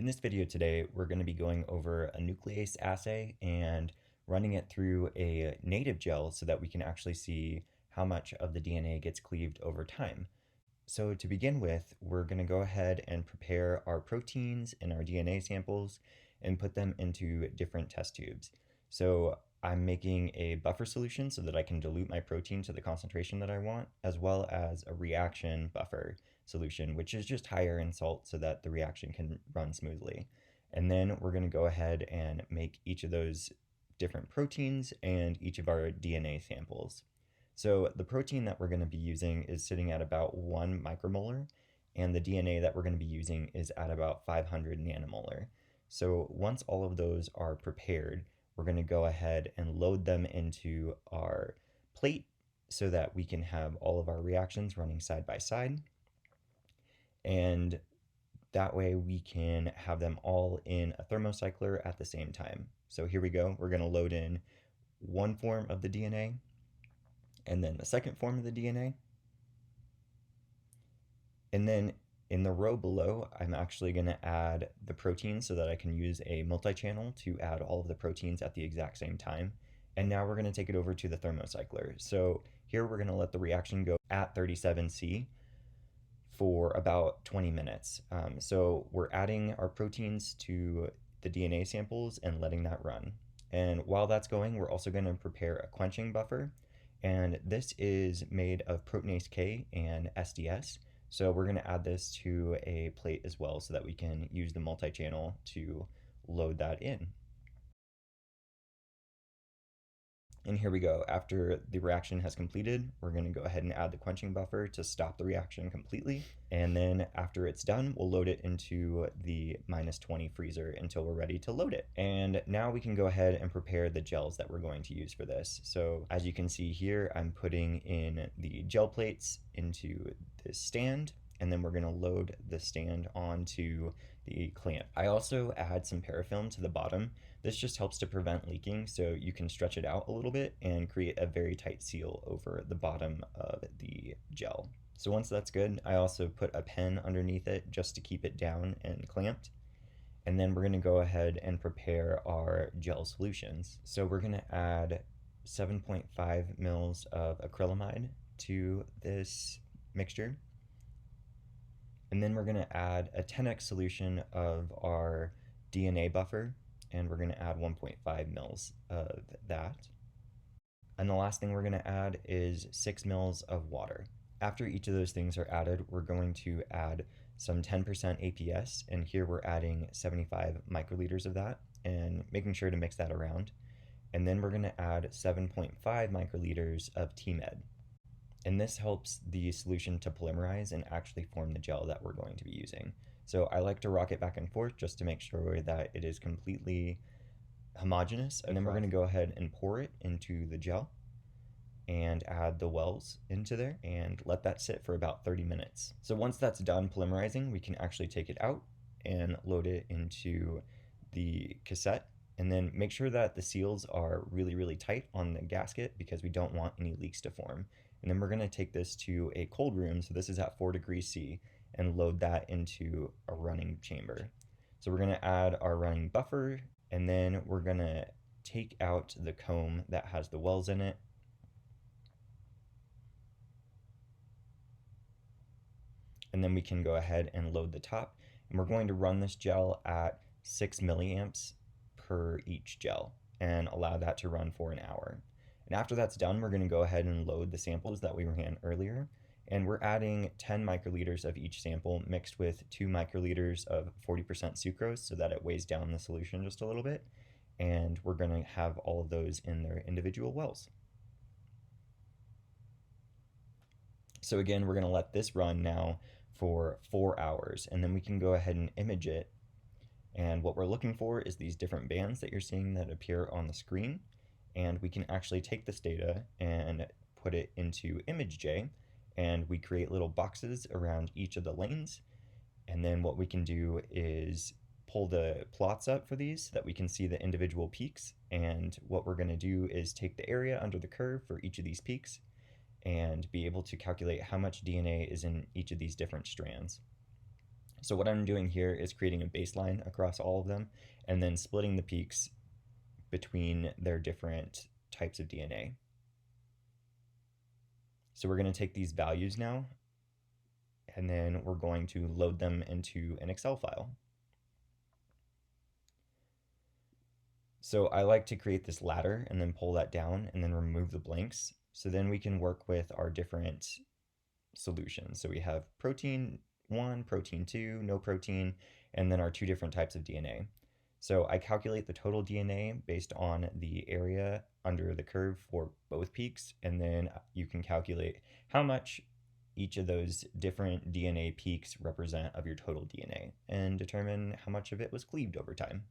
In this video today, we're going to be going over a nuclease assay and running it through a native gel so that we can actually see how much of the DNA gets cleaved over time. So to begin with, we're going to go ahead and prepare our proteins and our DNA samples and put them into different test tubes. So I'm making a buffer solution so that I can dilute my protein to the concentration that I want, as well as a reaction buffer solution, which is just higher in salt so that the reaction can run smoothly. And then we're going to go ahead and make each of those different proteins and each of our DNA samples. So the protein that we're going to be using is sitting at about 1 micromolar, and the DNA that we're going to be using is at about 500 nanomolar. So once all of those are prepared, we're going to go ahead and load them into our plate so that we can have all of our reactions running side by side. And that way we can have them all in a thermocycler at the same time. So here we go. We're going to load in one form of the DNA, and then the second form of the DNA. And then in the row below, I'm actually going to add the proteins so that I can use a multi-channel to add all of the proteins at the exact same time. And now we're going to take it over to the thermocycler. So here we're going to let the reaction go at 37°C for about 20 minutes. So we're adding our proteins to the DNA samples and letting that run. And while that's going, we're also going to prepare a quenching buffer. And this is made of proteinase K and SDS. So we're going to add this to a plate as well so that we can use the multi-channel to load that in. And here we go. After the reaction has completed, we're going to go ahead and add the quenching buffer to stop the reaction completely. And then after it's done, we'll load it into the -20 freezer until we're ready to load it. And now we can go ahead and prepare the gels that we're going to use for this. So as you can see here, I'm putting in the gel plates into this stand, and then we're going to load the stand onto the clamp. I also add some parafilm to the bottom. This just helps to prevent leaking, so you can stretch it out a little bit and create a very tight seal over the bottom of the gel. So once that's good, I also put a pen underneath it just to keep it down and clamped. And then we're going to go ahead and prepare our gel solutions. So we're going to add 7.5 mils of acrylamide to this mixture. And then we're going to add a 10x solution of our DNA buffer, and we're going to add 1.5 mils of that. And the last thing we're going to add is 6 mils of water. After each of those things are added, we're going to add some 10% APS, and here we're adding 75 microliters of that and making sure to mix that around. And then we're going to add 7.5 microliters of TMED. And this helps the solution to polymerize and actually form the gel that we're going to be using. So I like to rock it back and forth just to make sure that it is completely homogeneous. And then we're going to go ahead and pour it into the gel and add the wells into there and let that sit for about 30 minutes. So once that's done polymerizing, we can actually take it out and load it into the cassette. And then make sure that the seals are really, really tight on the gasket because we don't want any leaks to form. And then we're going to take this to a cold room, so this is at 4°C, and load that into a running chamber. So we're going to add our running buffer, and then we're going to take out the comb that has the wells in it. And then we can go ahead and load the top. And we're going to run this gel at 6 milliamps per each gel and allow that to run for an hour. And after that's done, we're going to go ahead and load the samples that we ran earlier. And we're adding 10 microliters of each sample mixed with 2 microliters of 40% sucrose so that it weighs down the solution just a little bit. And we're going to have all of those in their individual wells. So again, we're going to let this run now for 4 hours, and then we can go ahead and image it. And what we're looking for is these different bands that you're seeing that appear on the screen. And we can actually take this data and put it into ImageJ, and we create little boxes around each of the lanes. And then what we can do is pull the plots up for these so that we can see the individual peaks. And what we're going to do is take the area under the curve for each of these peaks and be able to calculate how much DNA is in each of these different strands. So what I'm doing here is creating a baseline across all of them and then splitting the peaks between their different types of DNA. So we're going to take these values now, and then we're going to load them into an Excel file. So I like to create this ladder and then pull that down and then remove the blanks. So then we can work with our different solutions. So we have protein 1, protein 2, no protein, and then our two different types of DNA. So I calculate the total DNA based on the area under the curve for both peaks, and then you can calculate how much each of those different DNA peaks represent of your total DNA and determine how much of it was cleaved over time.